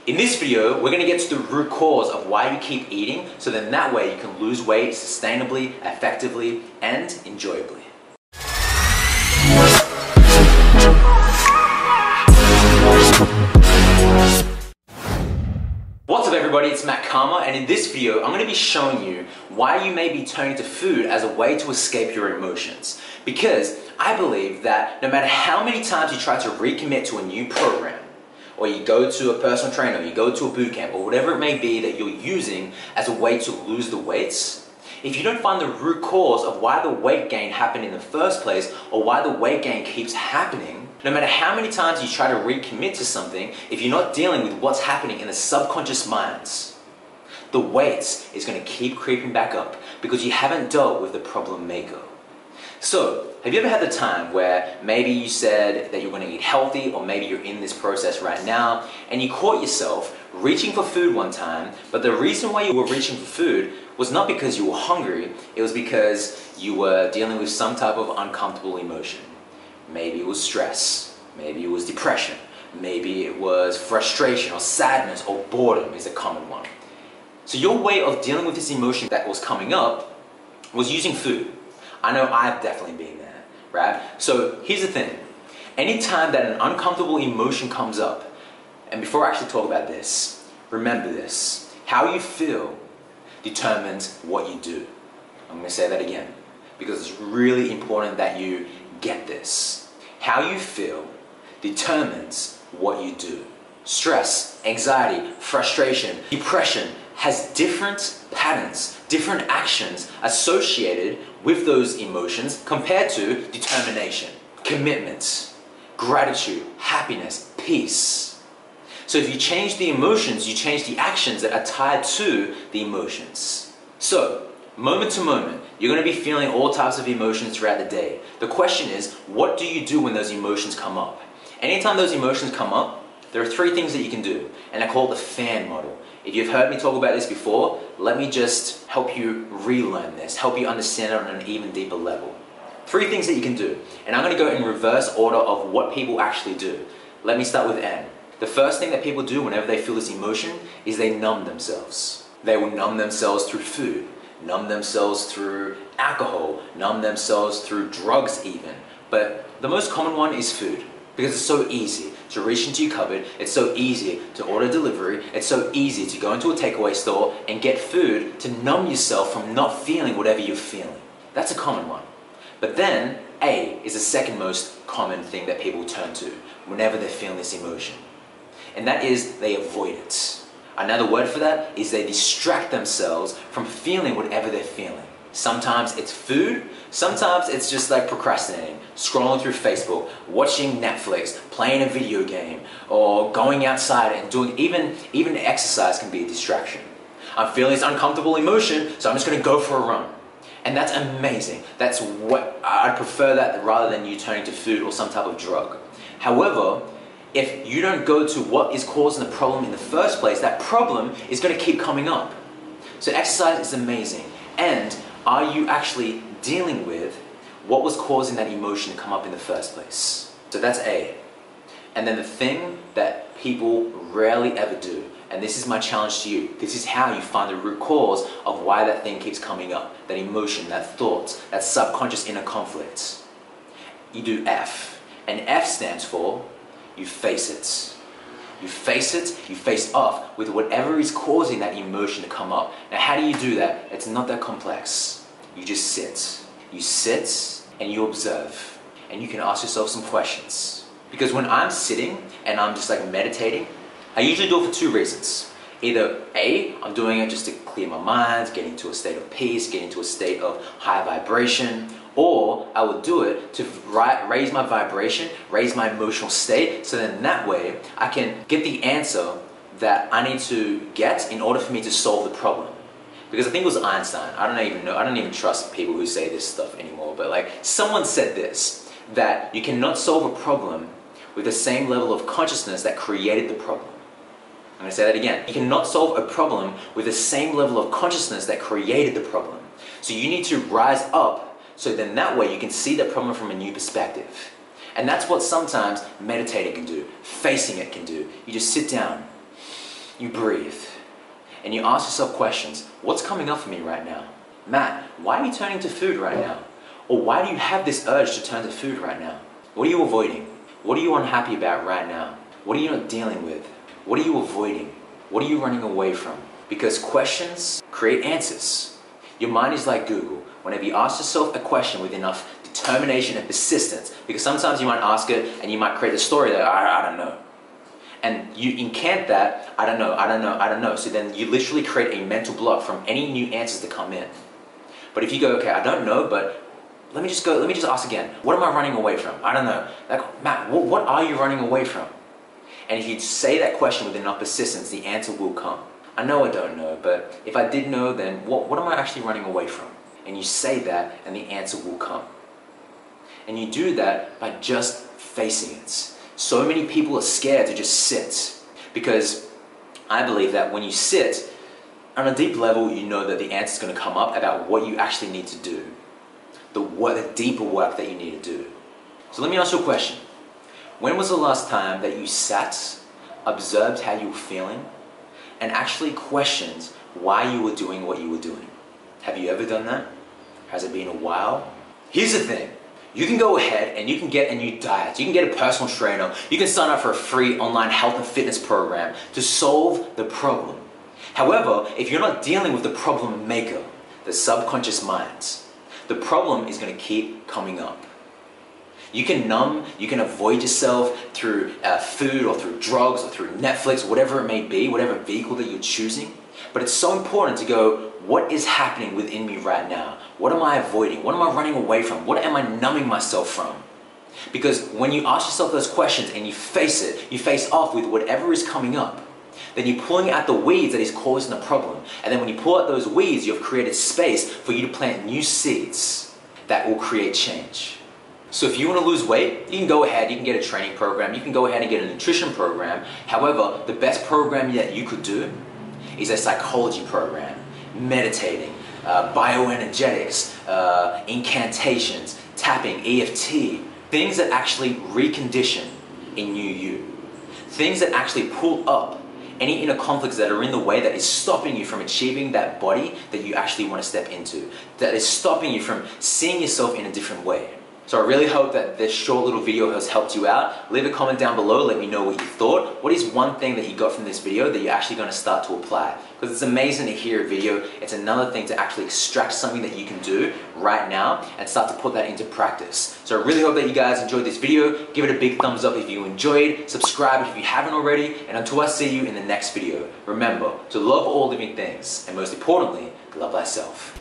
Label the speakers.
Speaker 1: In this video, we're going to get to the root cause of why you keep eating, so then that way you can lose weight sustainably, effectively, and enjoyably. What's up everybody, it's Cama, and in this video I'm going to be showing you why you may be turning to food as a way to escape your emotions. Because I believe that no matter how many times you try to recommit to a new program, or you go to a personal trainer, or you go to a boot camp, or whatever it may be that you're using as a way to lose the weights, if you don't find the root cause of why the weight gain happened in the first place, or why the weight gain keeps happening, no matter how many times you try to recommit to something, if you're not dealing with what's happening in the subconscious minds, the weight is going to keep creeping back up because you haven't dealt with the problem maker. So, have you ever had the time where maybe you said that you're going to eat healthy, or maybe you're in this process right now, and you caught yourself reaching for food one time, but the reason why you were reaching for food was not because you were hungry, it was because you were dealing with some type of uncomfortable emotion. Maybe it was stress, maybe it was depression, maybe it was frustration or sadness or boredom is a common one. So your way of dealing with this emotion that was coming up was using food. I know I've definitely been there, right? So here's the thing. Anytime that an uncomfortable emotion comes up, and before I actually talk about this, remember this. How you feel determines what you do. I'm going to say that again, because it's really important that you get this. How you feel determines what you do. Stress, anxiety, frustration, depression has different patterns, different actions associated with those emotions compared to determination, commitment, gratitude, happiness, peace. So if you change the emotions, you change the actions that are tied to the emotions. So, moment to moment, you're going to be feeling all types of emotions throughout the day. The question is, what do you do when those emotions come up? Anytime those emotions come up, there are three things that you can do, and I call it the fan model. If you've heard me talk about this before, let me just help you relearn this, help you understand it on an even deeper level. Three things that you can do, and I'm going to go in reverse order of what people actually do. Let me start with N. The first thing that people do whenever they feel this emotion is they numb themselves. They will numb themselves through food, numb themselves through alcohol, numb themselves through drugs even. But the most common one is food, because it's so easy to reach into your cupboard, it's so easy to order delivery, it's so easy to go into a takeaway store and get food to numb yourself from not feeling whatever you're feeling. That's a common one. But then, A is the second most common thing that people turn to whenever they're feeling this emotion. And that is, they avoid it. Another word for that is they distract themselves from feeling whatever they're feeling. Sometimes it's food, sometimes it's just like procrastinating, scrolling through Facebook, watching Netflix, playing a video game, or going outside and doing, even exercise can be a distraction. I'm feeling this uncomfortable emotion, so I'm just going to go for a run. And that's amazing. That's what I'd prefer, that rather than you turning to food or some type of drug. However, if you don't go to what is causing the problem in the first place, that problem is going to keep coming up. So exercise is amazing. And are you actually dealing with what was causing that emotion to come up in the first place? So that's A. And then the thing that people rarely ever do, and this is my challenge to you, this is how you find the root cause of why that thing keeps coming up, that emotion, that thought, that subconscious inner conflict. You do F. And F stands for you face it. You face it, you face off with whatever is causing that emotion to come up. Now how do you do that? It's not that complex. You just sit. You sit and you observe. And you can ask yourself some questions. Because when I'm sitting and I'm just like meditating, I usually do it for two reasons. Either A, I'm doing it just to clear my mind, get into a state of peace, get into a state of high vibration, or I would do it to raise my vibration, raise my emotional state, so then that way I can get the answer that I need to get in order for me to solve the problem. Because I think it was Einstein, I don't even trust people who say this stuff anymore, but like someone said this, that you cannot solve a problem with the same level of consciousness that created the problem. I'm going to say that again. You cannot solve a problem with the same level of consciousness that created the problem. So you need to rise up, so then that way you can see the problem from a new perspective. And that's what sometimes meditating can do, facing it can do. You just sit down, You breathe. And you ask yourself questions. What's coming up for me right now? Matt, why are you turning to food right now? Or why do you have this urge to turn to food right now? What are you avoiding? What are you unhappy about right now? What are you not dealing with? What are you avoiding? What are you running away from? Because questions create answers. Your mind is like Google. Whenever you ask yourself a question with enough determination and persistence, because sometimes you might ask it and you might create a story that, I don't know. And you incant that, I don't know. So then you literally create a mental block from any new answers that come in. But if you go, okay, I don't know, but let me just ask again. What am I running away from? I don't know. Like, Matt, what are you running away from? And if you say that question with enough persistence, the answer will come. I know I don't know, but if I did know, then what am I actually running away from? And you say that, and the answer will come. And you do that by just facing it. So many people are scared to just sit, because I believe that when you sit, on a deep level, you know that the answer is going to come up about what you actually need to do. The deeper work that you need to do. So let me ask you a question. When was the last time that you sat, observed how you were feeling, and actually questioned why you were doing what you were doing? Have you ever done that? Has it been a while? Here's the thing. You can go ahead and you can get a new diet. You can get a personal trainer. You can sign up for a free online health and fitness program to solve the problem. However, if you're not dealing with the problem maker, the subconscious mind, the problem is going to keep coming up. You can numb, you can avoid yourself through food or through drugs or through Netflix, whatever it may be, whatever vehicle that you're choosing. But it's so important to go, what is happening within me right now? What am I avoiding? What am I running away from? What am I numbing myself from? Because when you ask yourself those questions and you face it, you face off with whatever is coming up, then you're pulling out the weeds that is causing the problem. And then when you pull out those weeds, you've created space for you to plant new seeds that will create change. So if you want to lose weight, you can go ahead, you can get a training program, you can go ahead and get a nutrition program. However, the best program that you could do is a psychology program, meditating, bioenergetics, incantations, tapping, EFT, things that actually recondition a new you. Things that actually pull up any inner conflicts that are in the way that is stopping you from achieving that body that you actually want to step into, that is stopping you from seeing yourself in a different way. So I really hope that this short little video has helped you out. Leave a comment down below, let me know what you thought. What is one thing that you got from this video that you're actually going to start to apply? Because it's amazing to hear a video. It's another thing to actually extract something that you can do right now and start to put that into practice. So I really hope that you guys enjoyed this video. Give it a big thumbs up if you enjoyed. Subscribe if you haven't already. And until I see you in the next video, remember to love all living things. And most importantly, love thyself.